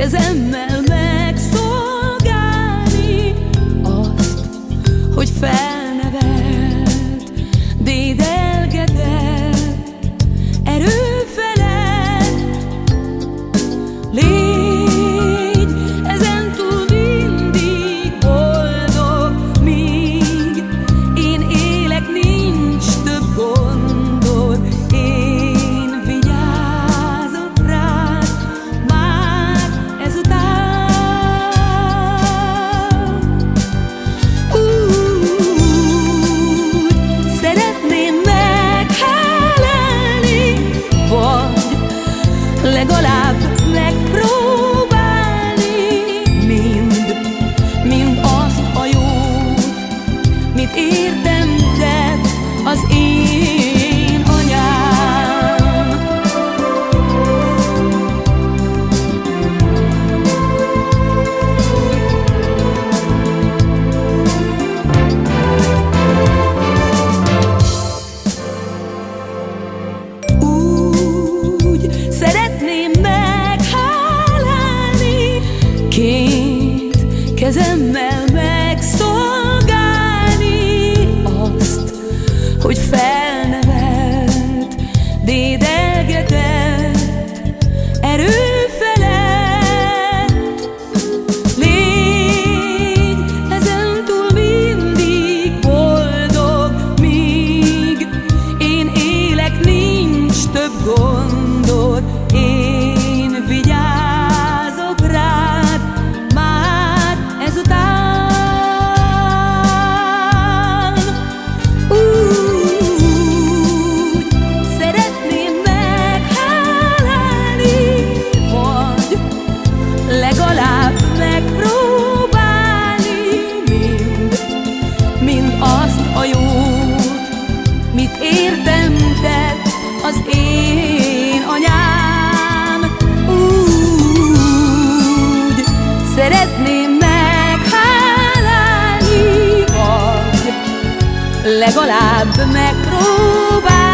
kezemmel megszolgálni azt, hogy felnevelt, dédelgetett erő felett. Légy ezentúl mindig boldog, míg én élek, nincs több gondod. Én vigyázok rád már ezután. Úgy szeretném meghálálni, vagy legalább megpróbálni mind azt a jót, mit értem tett az én anyám. Úgy szeretném meghálálni, két kezemmel megszolgálni azt, hogy felnevelt, dédelgetett erő felett. Légy ezentúl mindig boldog, míg én élek, nincs több gondod. Én vigyázok rád már ezután. Úgy szeretném meghálálni, vagy legalább megpróbálni mind azt a jót, mit értem tett az én anyám. Úgy szeretném meghálálni, vagy legalább megpróbálni